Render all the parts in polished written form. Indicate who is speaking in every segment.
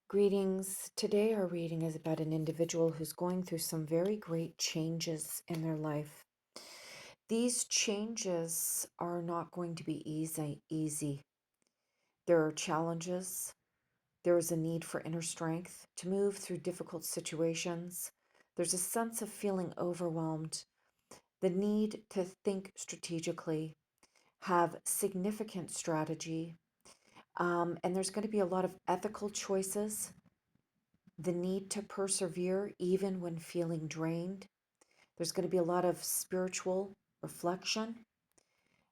Speaker 1: Greetings. Today, our reading is about an individual who's going through some very great changes in their life. These changes are not going to be easy. There are challenges. There is a need for inner strength to move through difficult situations. There's a sense of feeling overwhelmed, the need to think strategically, have significant strategy, and there's going to be a lot of ethical choices, the need to persevere even when feeling drained. There's going to be a lot of spiritual reflection.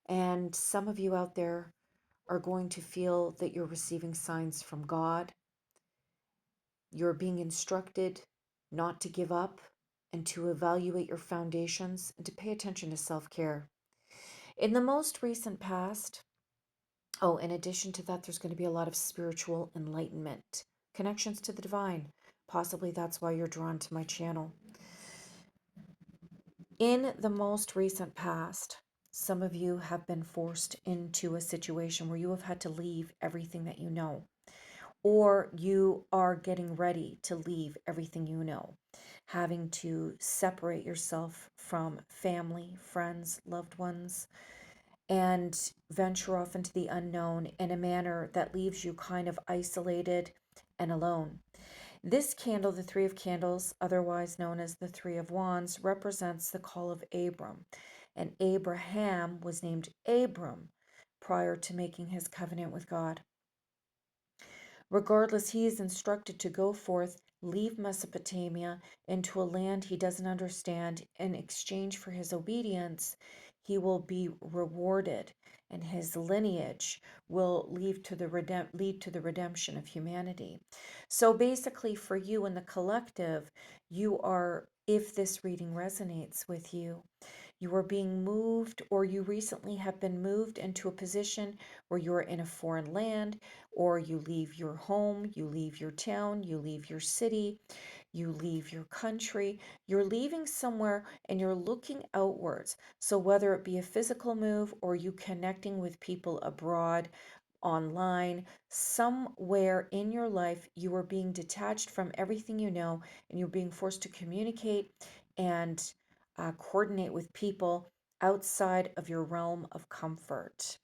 Speaker 1: And some of you out there are going to feel that you're receiving signs from God. You're being instructed not to give up and to evaluate your foundations and to pay attention to self care. In the most recent past, in addition to that, there's going to be a lot of spiritual enlightenment, connections to the divine. Possibly that's why you're drawn to my channel. In the most recent past, some of you have been forced into a situation where you have had to leave everything that you know, or you are getting ready to leave everything you know, having to separate yourself from family, friends, loved ones, and venture off into the unknown in a manner that leaves you kind of isolated and alone. This candle, the Three of Candles, otherwise known as the Three of Wands, represents the call of Abram. And Abraham was named Abram prior to making his covenant with God. Regardless, he is instructed to go forth, leave Mesopotamia into a land he doesn't understand. In exchange for his obedience, he will be rewarded, and his lineage will lead to the redemption of humanity. So basically, for you in the collective, you are, if this reading resonates with you, you are being moved, or you recently have been moved into a position where you're in a foreign land, or you leave your home, you leave your town, you leave your city, you leave your country. You're leaving somewhere and you're looking outwards. So, whether it be a physical move or you connecting with people abroad, online, somewhere in your life, you are being detached from everything you know and you're being forced to communicate and coordinate with people outside of your realm of comfort.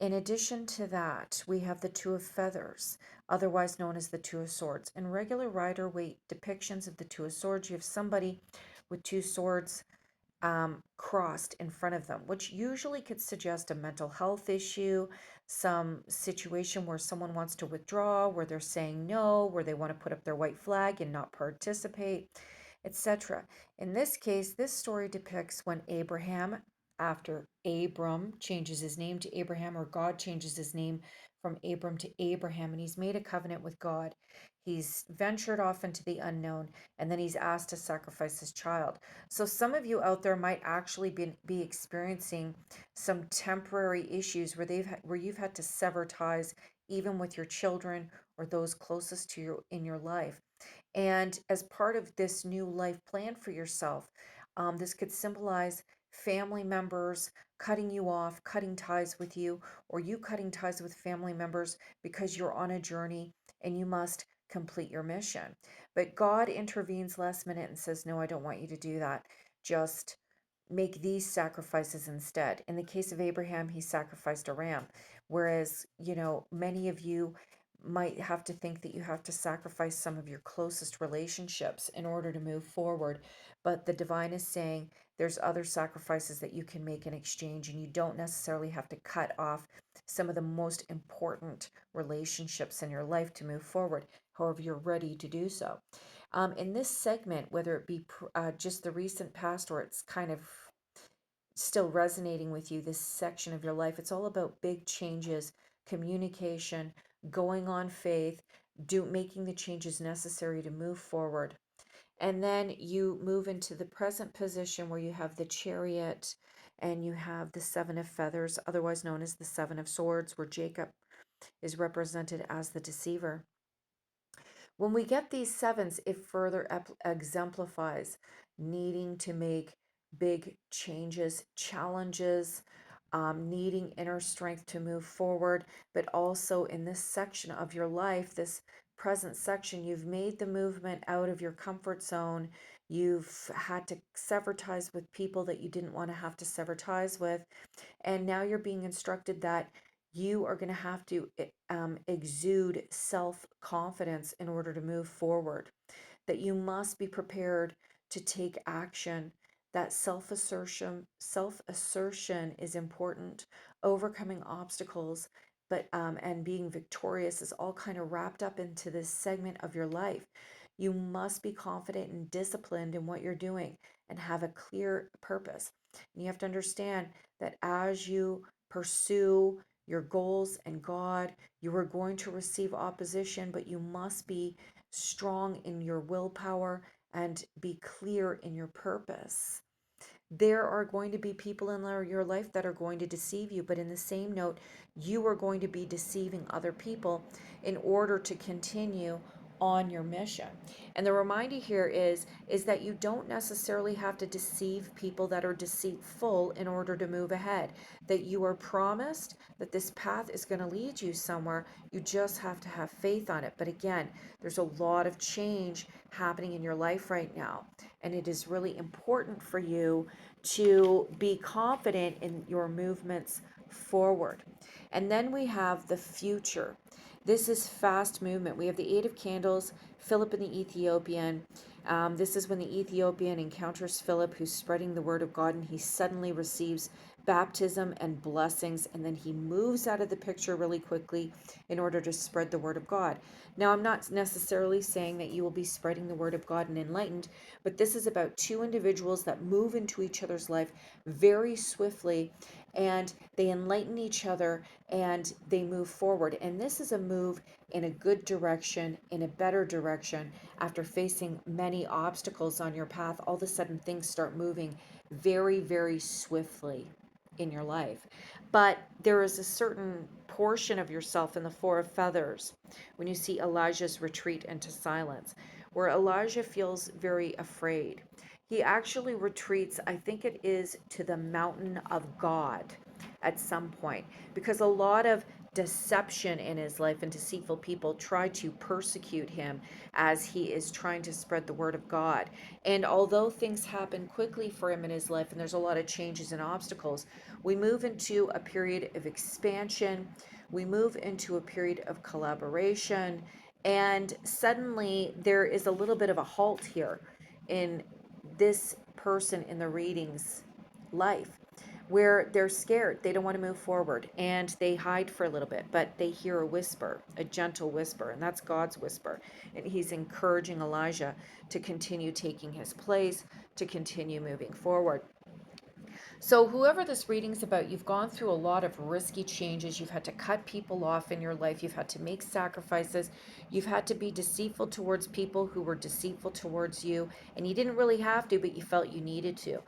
Speaker 1: In addition to that, we have the Two of Feathers, otherwise known as the Two of Swords. In regular Rider-Waite depictions of the Two of Swords, you have somebody with two swords crossed in front of them, which usually could suggest a mental health issue, some situation where someone wants to withdraw, where they're saying no, where they want to put up their white flag and not participate, etc. In this case, this story depicts when Abraham, after Abram changes his name to Abraham, or God changes his name from Abram to Abraham, and he's made a covenant with God. He's ventured off into the unknown, and then he's asked to sacrifice his child. So some of you out there might actually be experiencing some temporary issues where where you've had to sever ties even with your children or those closest to you in your life. And as part of this new life plan for yourself, this could symbolize family members cutting you off, cutting ties with you, or you cutting ties with family members because you're on a journey and you must complete your mission. But God intervenes last minute and says, no, I don't want you to do that. Just make these sacrifices instead. In the case of Abraham, he sacrificed a ram. Whereas, many of you might have to think that you have to sacrifice some of your closest relationships in order to move forward. But the divine is saying there's other sacrifices that you can make in exchange, and you don't necessarily have to cut off some of the most important relationships in your life to move forward. However, you're ready to do so. In this segment, whether it be just the recent past or it's kind of still resonating with you, this section of your life, it's all about big changes, communication, going on faith, making the changes necessary to move forward. And then you move into the present position where you have the Chariot and you have the Seven of Feathers, otherwise known as the Seven of Swords, where Jacob is represented as the deceiver. When we get these sevens, it further exemplifies needing to make big changes, challenges, needing inner strength to move forward, but also in this section of your life, this present section, you've made the movement out of your comfort zone. You've had to sever ties with people that you didn't want to have to sever ties with. And now you're being instructed that you are going to have to exude self confidence in order to move forward, that you must be prepared to take action, that self assertion is important. Overcoming obstacles, but and being victorious is all kind of wrapped up into this segment of your life. You must be confident and disciplined in what you're doing and have a clear purpose. And you have to understand that as you pursue your goals and God, you are going to receive opposition, but you must be strong in your willpower and be clear in your purpose. There are going to be people in your life that are going to deceive you, but in the same note, you are going to be deceiving other people in order to continue on your mission. And the reminder here is that you don't necessarily have to deceive people that are deceitful in order to move ahead. That you are promised that this path is going to lead you somewhere. You just have to have faith on it. But again, there's a lot of change happening in your life right now, and it is really important for you to be confident in your movements forward. And then we have the future. This is fast movement. We have the Eight of Candles, Philip and the Ethiopian. This is when the Ethiopian encounters Philip, who's spreading the word of God, and he suddenly receives baptism and blessings, and then he moves out of the picture really quickly in order to spread the word of God. Now, I'm not necessarily saying that you will be spreading the word of God and enlightened, but this is about two individuals that move into each other's life very swiftly, and they enlighten each other and they move forward. And this is a move in a good direction, in a better direction. After facing many obstacles on your path, all of a sudden things start moving very, very swiftly in your life. But there is a certain portion of yourself in the Four of Feathers when you see Elijah's retreat into silence, where Elijah feels very afraid. He actually retreats, I think it is to the mountain of God at some point, because a lot of deception in his life and deceitful people try to persecute him as he is trying to spread the word of God. And although things happen quickly for him in his life and there's a lot of changes and obstacles, we move into a period of expansion, we move into a period of collaboration, and suddenly there is a little bit of a halt here in this person in the reading's life, where they're scared, they don't want to move forward, and they hide for a little bit, but they hear a whisper, a gentle whisper, and that's God's whisper. And he's encouraging Elijah to continue taking his place, to continue moving forward. So, whoever this reading's about, you've gone through a lot of risky changes. You've had to cut people off in your life. You've had to make sacrifices. You've had to be deceitful towards people who were deceitful towards you. And you didn't really have to, but you felt you needed to.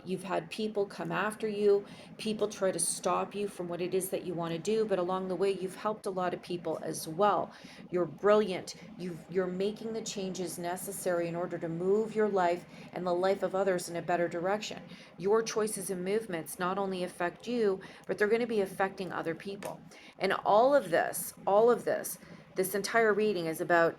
Speaker 1: You've had people come after you. People try to stop you from what it is that you want to do. But along the way, you've helped a lot of people as well. You're brilliant. You're making the changes necessary in order to move your life and the life of others in a better direction. Your choices and movements not only affect you, but they're going to be affecting other people. And this entire reading is about,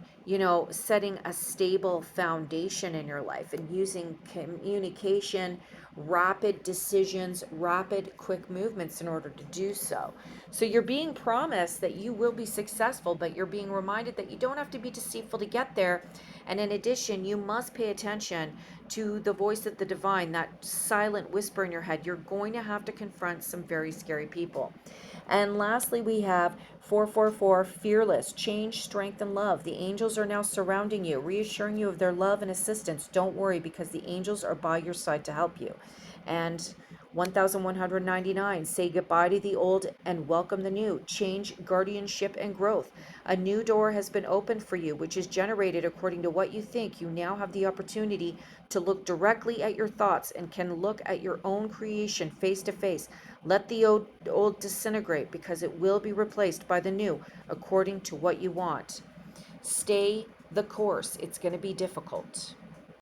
Speaker 1: setting a stable foundation in your life and using communication, rapid decisions, rapid, quick movements in order to do so. So you're being promised that you will be successful, but you're being reminded that you don't have to be deceitful to get there. And in addition, you must pay attention to the voice of the divine, that silent whisper in your head. You're going to have to confront some very scary people. And lastly, we have 444, fearless, change, strength, and love. The angels are now surrounding you, reassuring you of their love and assistance. Don't worry, because the angels are by your side to help you. And 1199, say goodbye to the old and welcome the new. Change, guardianship, and growth. A new door has been opened for you, which is generated according to what you think. You now have the opportunity to look directly at your thoughts and can look at your own creation face to face. Let the old disintegrate, because it will be replaced by the new according to what you want. Stay the course. It's going to be difficult.